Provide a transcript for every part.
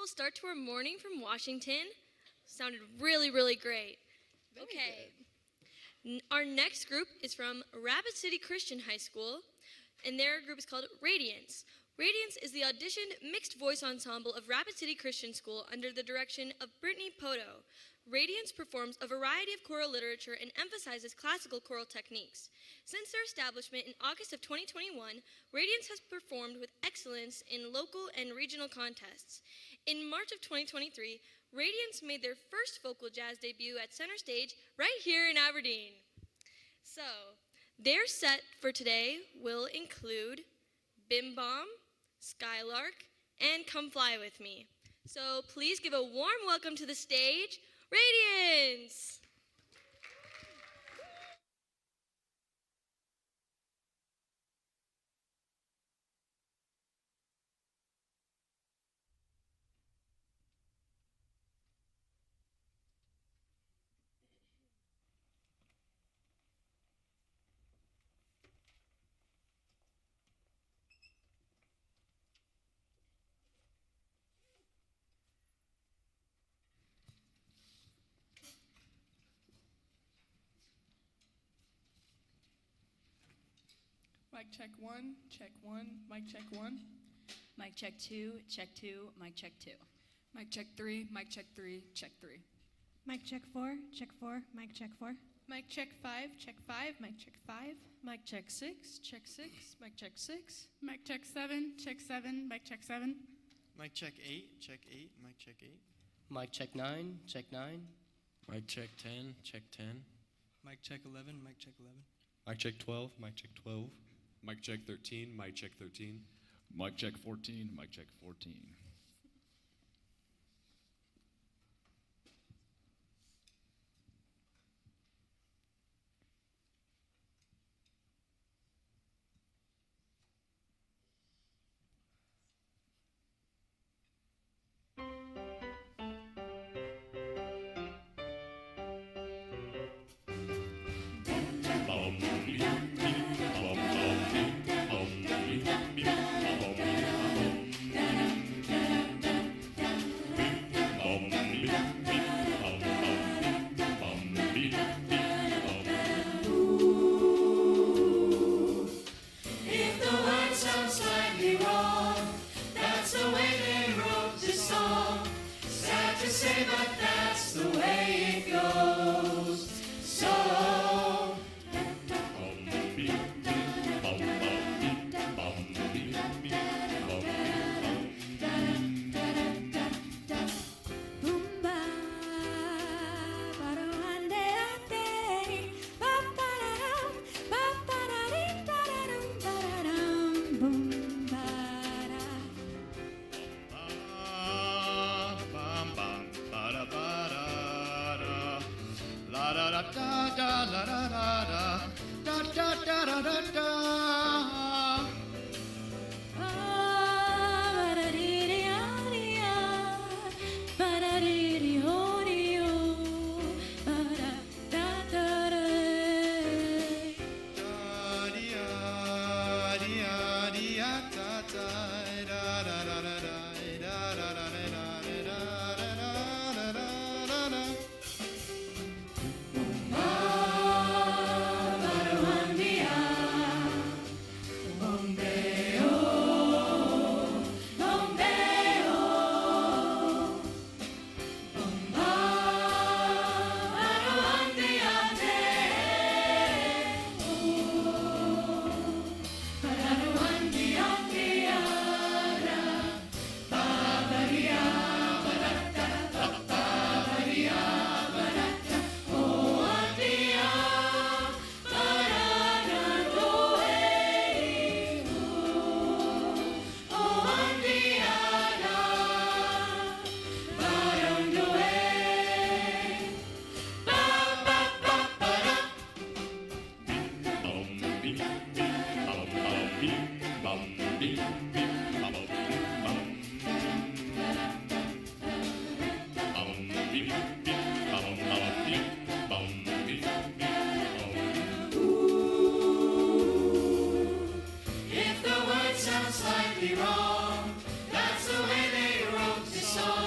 wonderful start to our morning from Washington. Sounded really, really great. Okay. Our next group is from Rapid City Christian High School, and their group is called Radiance. Radiance is the auditioned mixed voice ensemble of Rapid City Christian School under the direction of Brittany Poto. Radiance performs a variety of choral literature and emphasizes classical choral techniques. Since their establishment in August of 2021, Radiance has performed with excellence in local and regional contests. In March of 2023, Radiance made their first vocal jazz debut at Center Stage right here in Aberdeen. So, their set for today will include Bim Bom, Skylark, and Come Fly With Me. So please give a warm welcome to the stage, Radiance! Mic check one, mic check one. Mic check two, mic check two. Mic check three, check three. Mic check four, mic check four. Mic check five, mic check five. Mic check six, mic check six. Mic check seven, mic check seven. Mic check eight, mic check eight. Mic check 9, check 9. Mic check 10, check 10. Mic check 11, mic check 11. Mic check 12, mic check 12. Mic check 13, mic check 13. Mic check 14, mic check 14. If the words sound slightly wrong, that's the way they wrote the song.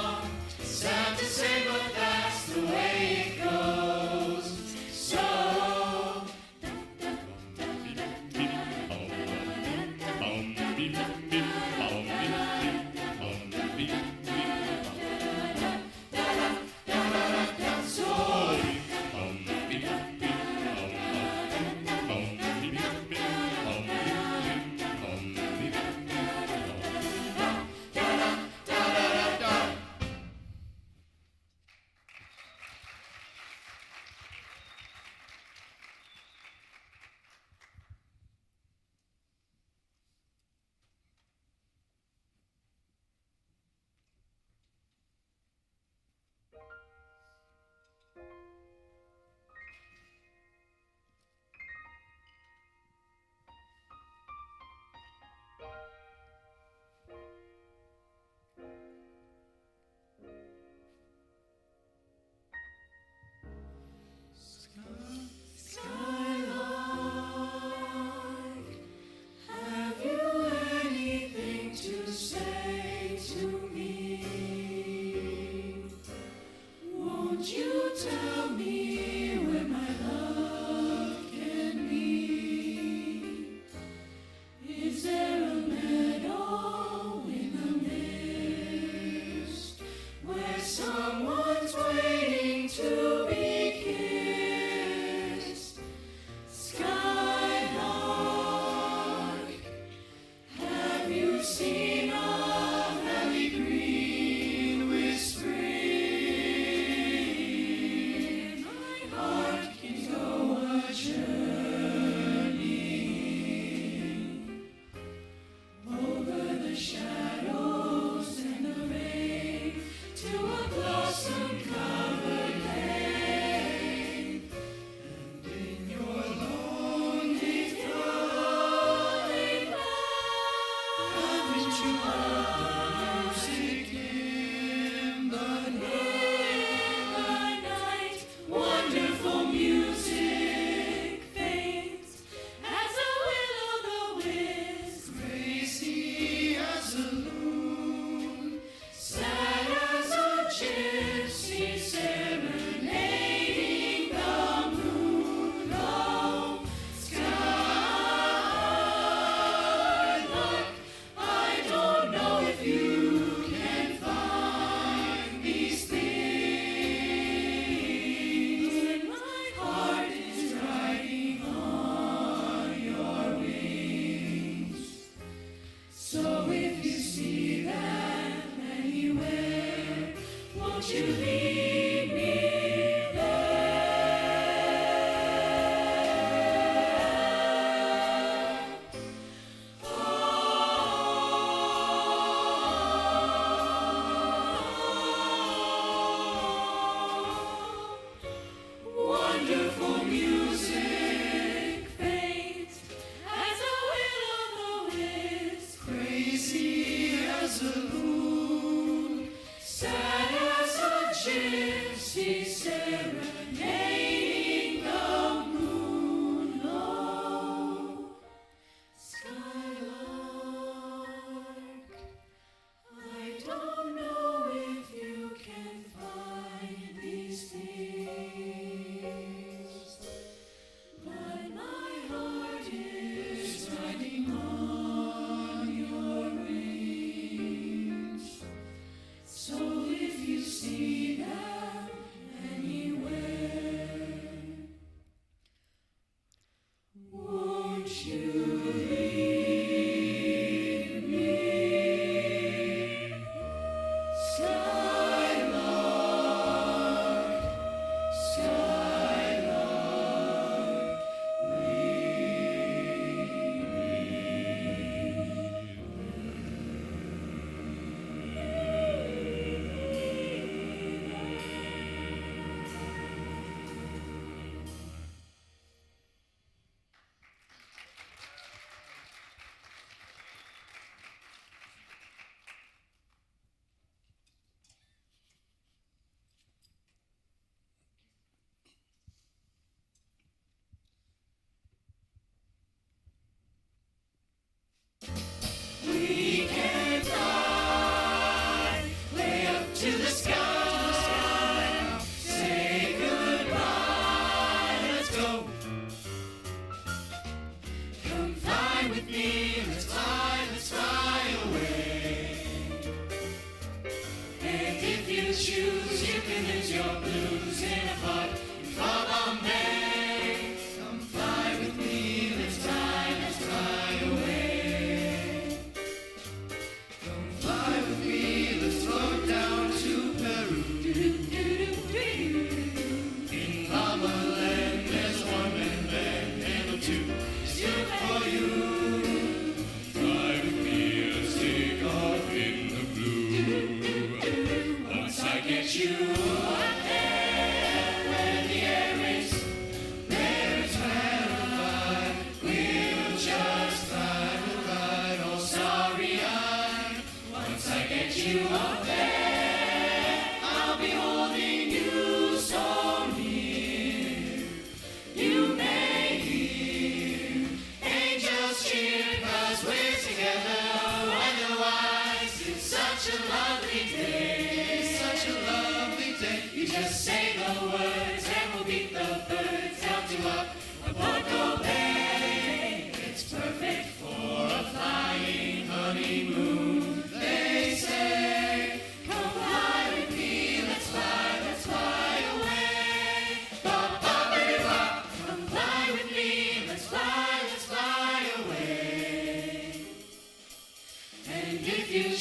And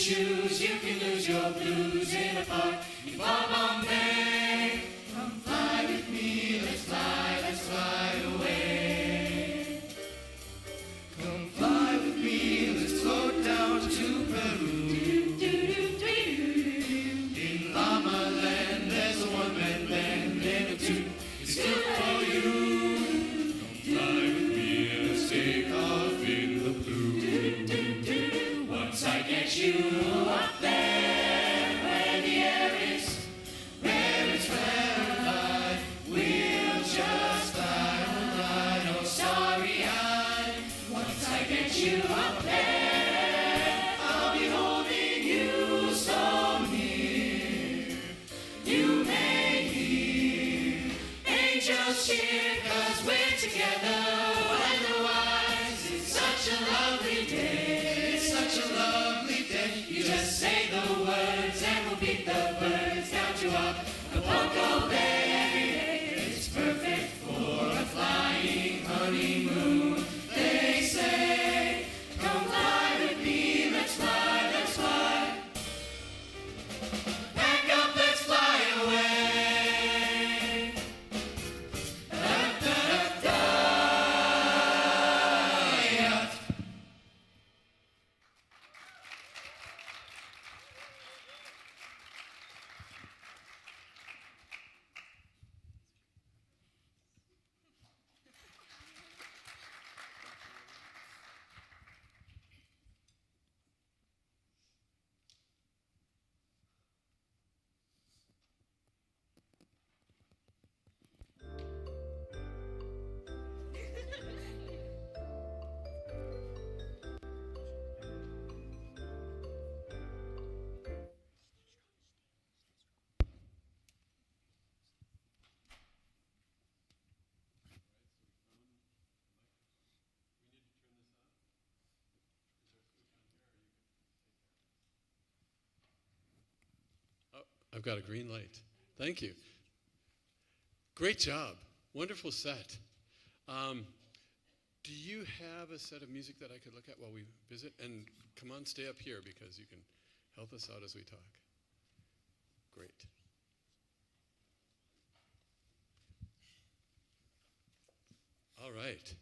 choose, you can lose your blues in a park in Bombay. Come fly with me, let's fly away. Come fly with me, let's float down to Peru. In Llama Land, there's a one-man band and a tune is good for you. Come fly with me, let's take off in the blue. Once I get you up there, where the air is, where it's rarefied, we'll just fly alright, oh starry-eyed. Once I get you up there, I'll be holding you so near. You may hear angels cheer, 'cause we're together. Otherwise, it's such a lovely day. It's such a lovely day. You just say the words and we'll beat the birds down to Acapulco Bay every day. It's perfect for a flying honeymoon. They say, come fly with me, let's fly, let's fly. Pack up, let's fly away. Da-da-da-da, yeah. I've got a green light. Thank you. Great job. Wonderful set. Do you have a set of music that I could look at while we visit? And come on, stay up here because you can help us out as we talk. Great. All right.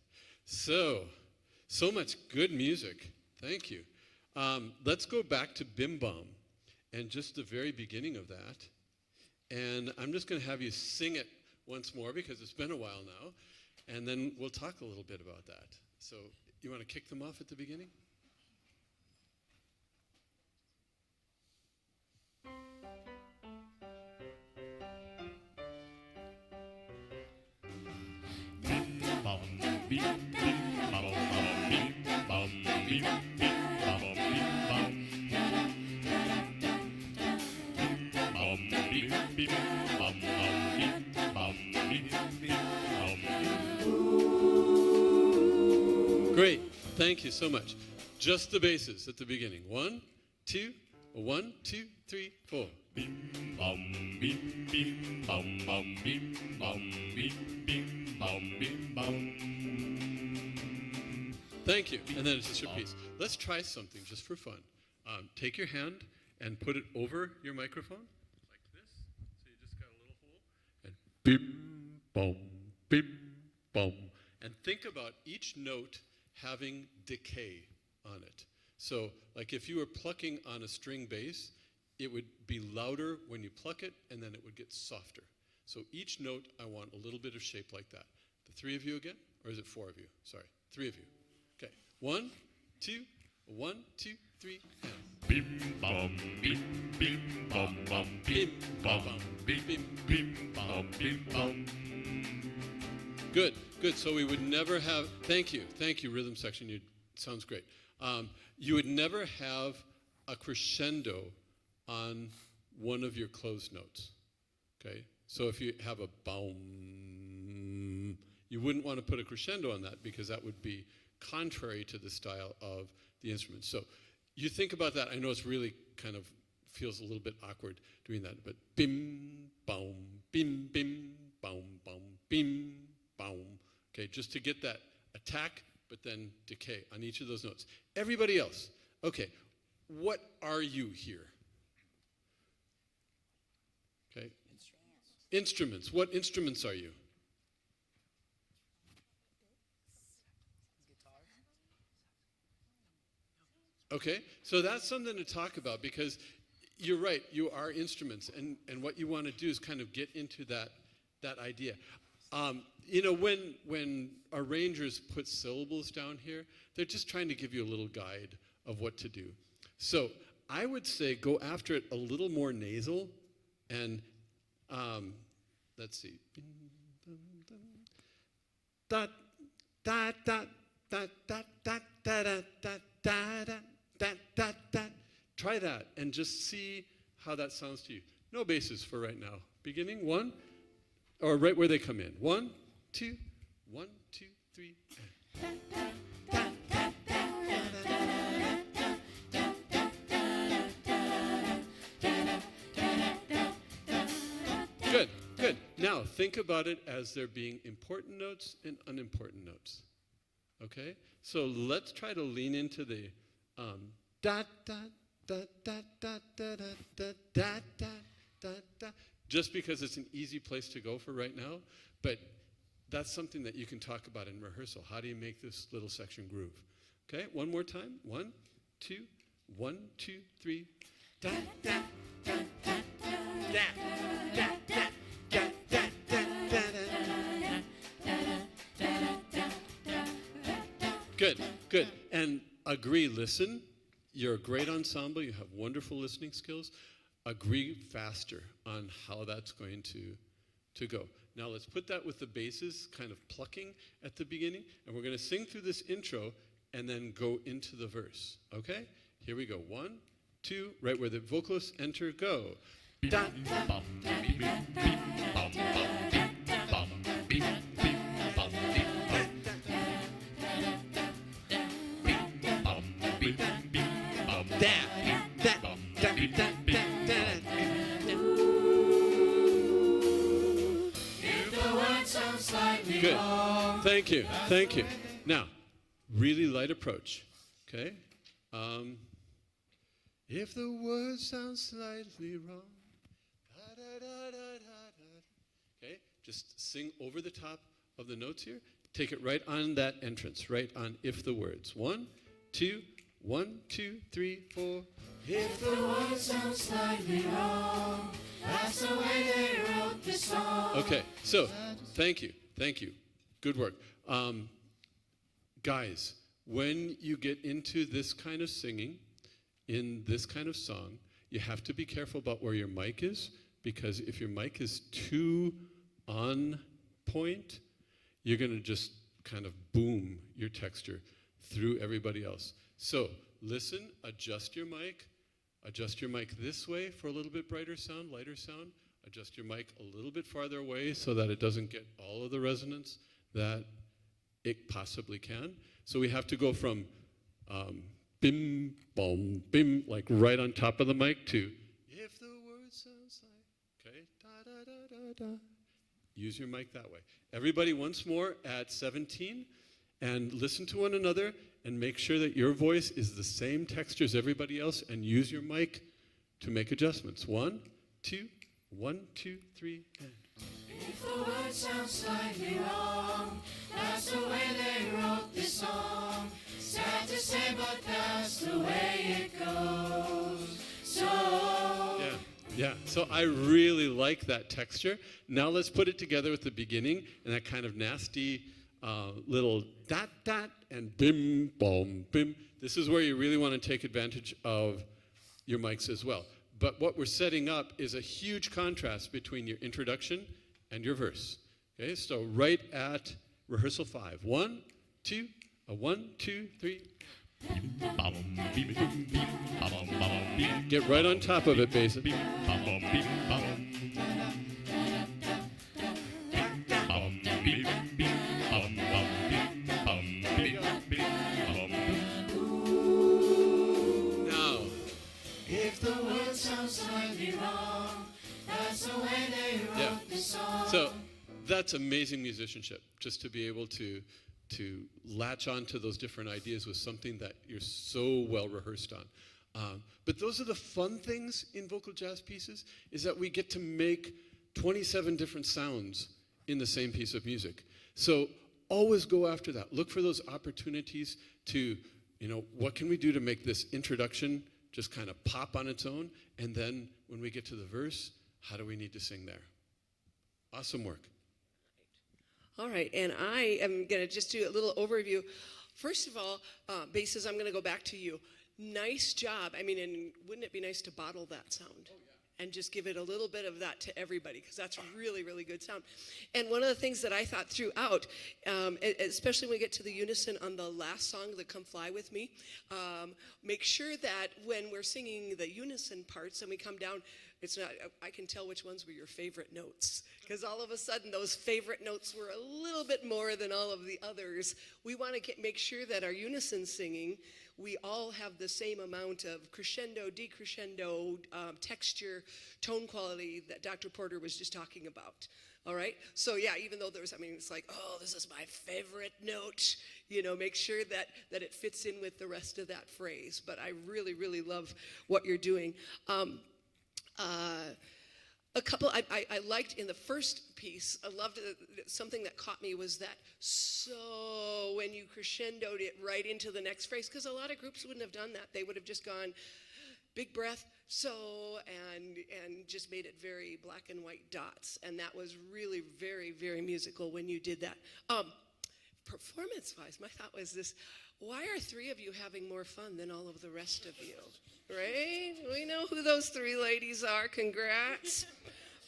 So much good music. Thank you. Let's go back to Bim Bom and just the very beginning of that. And I'm just going to have you sing it once more because it's been a while now. And then we'll talk a little bit about that. So you want to kick them off at the beginning? Great. Thank you so much. Just the basses at the beginning. 1, 2, 1, 2, 3, 4. Bim bum bim bim bum bum bim bum bim bim bum bim bum. Thank you. And then it's just your piece. Let's try something just for fun. Take your hand and put it over your microphone like this. So you just got a little hole. And bim bum bim bum. And think about each note having decay on it. So like if you were plucking on a string bass, it would be louder when you pluck it, and then it would get softer. So each note, I want a little bit of shape like that. The 3 of you again? Or is it 4 of you? Sorry, 3 of you. Okay, 1, 2, 1, 2, 3, and Bim bum bim bim bum bum bim bum bim bim bum bim bum. Good, good. So we would never have, thank you, rhythm section, sounds great. You would never have a crescendo on one of your closed notes, okay? So if you have a boom, you wouldn't want to put a crescendo on that because that would be contrary to the style of the instrument. So you think about that. I know it's really kind of feels a little bit awkward doing that, but bim, boom, bim, bim, boom, boom, bim, boom. Okay, just to get that attack, but then decay on each of those notes. Everybody else, okay, what are you here? Okay. Instruments. What instruments are you? Okay, so that's something to talk about because you're right, you are instruments, and what you want to do is kind of get into that idea. When arrangers put syllables down here, they're just trying to give you a little guide of what to do. So I would say go after it a little more nasal, and let's see. Da da da da da da da da da da da. Try that and just see how that sounds to you. No basses for right now. Beginning, 1, or right where they come in. 1, 2, 1, 2, 3. Good, good. Now think about it as there being important notes and unimportant notes. Okay? So let's try to lean into the da da da da da da da da da da da, just because it's an easy place to go for right now, but that's something that you can talk about in rehearsal. How do you make this little section groove? Okay, one more time. 1, 2, 1, 2, 3. Da da da da da da da da da da da. Good, good. And agree, listen. You're a great ensemble. You have wonderful listening skills. Agree faster on how that's going to go. Now let's put that with the basses kind of plucking at the beginning, and we're going to sing through this intro and then go into the verse. Okay? Here we go. 1, 2, right where the vocalists enter, go. Da, da, good. Thank you. Thank you. Now, really light approach. Okay? If the words sound slightly wrong, da, da, da, da, da, da. Okay? Just sing over the top of the notes here. Take it right on that entrance, right on if the words. 1, 2, 1, 2, 3, 4. If the words sound slightly wrong, that's the way they wrote the song. Okay, so thank you. Thank you. Good work. Guys, when you get into this kind of singing, in this kind of song, you have to be careful about where your mic is, because if your mic is too on point, you're going to just kind of boom your texture through everybody else. So listen, adjust your mic this way for a little bit brighter sound, lighter sound. Adjust your mic a little bit farther away so that it doesn't get all of the resonance that it possibly can. So we have to go from bim, boom, bim, like right on top of the mic to if the word sounds like, okay, da, da, da, da, da. Use your mic that way. Everybody once more at 17, and listen to one another and make sure that your voice is the same texture as everybody else, and use your mic to make adjustments. 1, 2, 1, 2, 3, and. If the word sounds slightly wrong, that's the way they wrote this song. Sad to say, but that's the way it goes. So. Yeah, so I really like that texture. Now let's put it together with the beginning and that kind of nasty little dot, dot, and bim, boom, bim. This is where you really want to take advantage of your mics as well. But what we're setting up is a huge contrast between your introduction and your verse. Okay, so right at rehearsal 5. 1, 2, 1, 2, 3. Get right on top of it, basically. Now, if the word sounds slightly wrong, that's the way they wrote the song. So that's amazing musicianship, just to be able to latch on to those different ideas with something that you're so well rehearsed on. But those are the fun things in vocal jazz pieces, is that we get to make 27 different sounds in the same piece of music. So always go after that. Look for those opportunities to, what can we do to make this introduction just kind of pop on its own? And then when we get to the verse, how do we need to sing there? Awesome work. All right, and I am going to just do a little overview. First of all, basses, I'm going to go back to you. Nice job. I mean, and wouldn't it be nice to bottle that sound? Oh, yeah. And just give it a little bit of that to everybody, because that's really, really good sound. And one of the things that I thought throughout, especially when we get to the unison on the last song, the Come Fly With Me, make sure that when we're singing the unison parts and we come down, it's not, I can tell which ones were your favorite notes, because all of a sudden those favorite notes were a little bit more than all of the others. We want to make sure that our unison singing, we all have the same amount of crescendo, decrescendo, texture, tone quality that Dr. Porter was just talking about. All right? So yeah, even though it's like, oh, this is my favorite note, make sure that it fits in with the rest of that phrase. But I really, really love what you're doing. A couple I liked in the first piece, I loved something that caught me was that so when you crescendoed it right into the next phrase, because a lot of groups wouldn't have done that. They would have just gone big breath, so, and just made it very black and white dots. And that was really very, very musical when you did that. Performance-wise, my thought was this: why are three of you having more fun than all of the rest of you? Right? We know who those three ladies are. Congrats.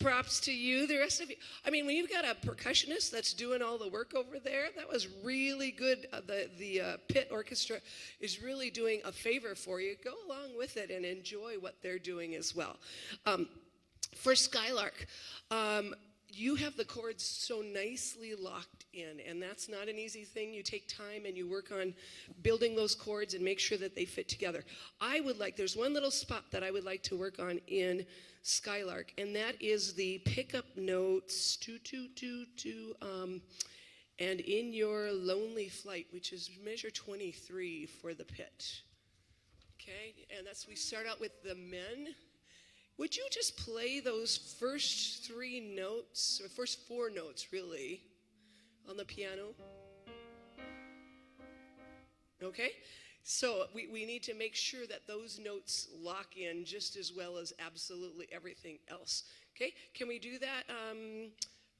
Props to you. The rest of you. I mean, when you've got a percussionist that's doing all the work over there, that was really good. The pit orchestra is really doing a favor for you. Go along with it and enjoy what they're doing as well. For Skylark, you have the chords so nicely locked in, and that's not an easy thing. You take time and you work on building those chords and make sure that they fit together. There's one little spot that I would like to work on in Skylark, and that is the pickup notes, and in your Lonely Flight, which is measure 23 for the pit. Okay, and we start out with the men. Would you just play those first three notes, or first four notes, really, on the piano? Okay? So we need to make sure that those notes lock in just as well as absolutely everything else. Okay? Can we do that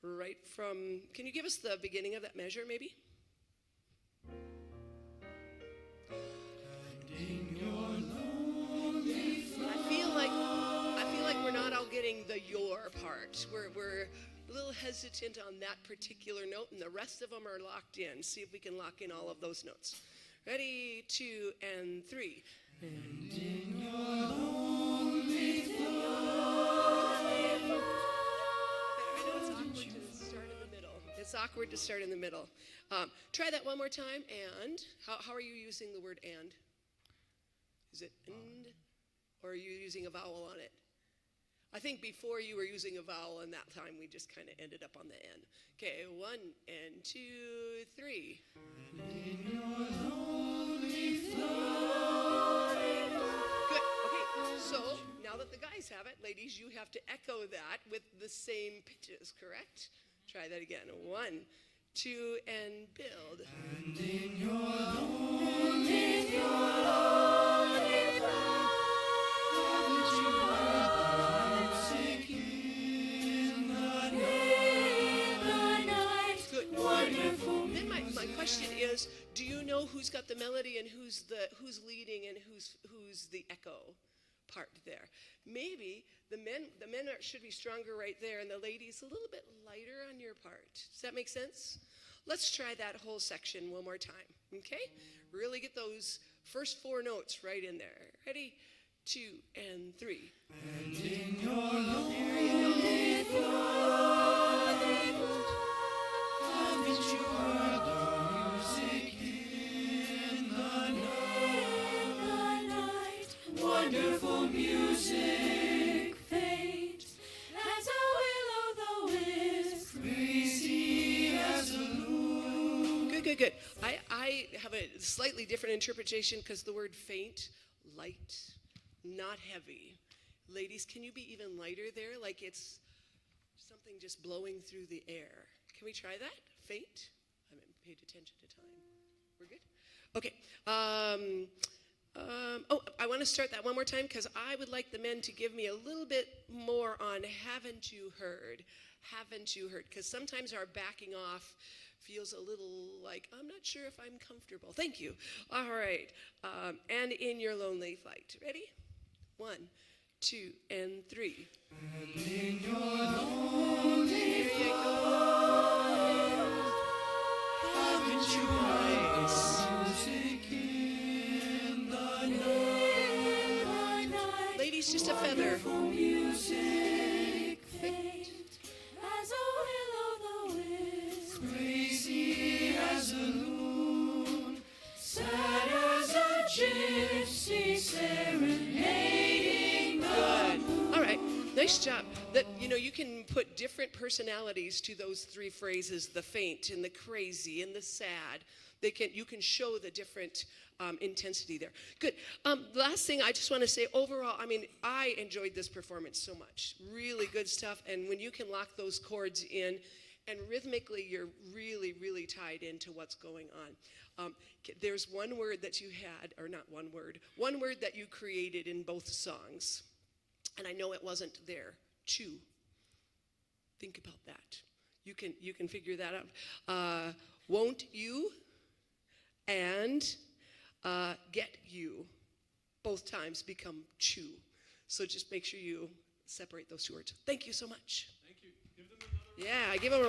right from, can you give us the beginning of that measure, maybe? I feel like we're not all getting the your part. We're a little hesitant on that particular note, and the rest of them are locked in. See if we can lock in all of those notes. Ready, 2, and 3. And in your lonely flight. I know it's awkward to start in the middle. It's awkward to start in the middle. Try that one more time. And how are you using the word and? Is it and? Or are you using a vowel on it? I think before you were using a vowel, and that time we just kind of ended up on the N. Okay, 1 and 2, 3. And in your lonely flight. Good. Okay, so now that the guys have it, ladies, you have to echo that with the same pitches, correct? Try that again. 1, 2, and build. And in your lonely flight. Then my question is, do you know who's got the melody and who's leading and who's the echo part there? Maybe the men should be stronger right there, and the ladies a little bit lighter on your part. Does that make sense? Let's try that whole section one more time. Okay? Really get those first 4 notes right in there. Ready? 2 and 3. And in your lonely flight, haven't you heard the music in the night? Wonderful music fades as a will o' the wisp, crazy as a loon. Good. I have a slightly different interpretation because the word faint, light, not heavy. Ladies, can you be even lighter there? Like it's something just blowing through the air. Can we try that? Faint? I haven't paid attention to time. We're good? Okay. I want to start that one more time because I would like the men to give me a little bit more on haven't you heard? Haven't you heard? Because sometimes our backing off feels a little like, I'm not sure if I'm comfortable. Thank you. All right. And in your lonely flight. Ready? 1, 2, and 3. And in your lonely here you go. Haven't you heard? Ladies, just a feather. As a will-o'-the-wisp, crazy as a loon, sad as a gypsy serenading the moon. All right, nice job. That you can put different personalities to those 3 phrases: the faint and the crazy and the sad. You can show the different intensity there. Good. Last thing I just want to say, overall, I enjoyed this performance so much. Really good stuff. And when you can lock those chords in, and rhythmically you're really, really tied into what's going on. There's one word that you had, or not one word that you created in both songs. And I know it wasn't there. Chew. Think about that. You can figure that out. Won't you? And get you, both times become chew. So just make sure you separate those 2 words. Thank you so much. Thank you. Give them another round. Yeah, give them a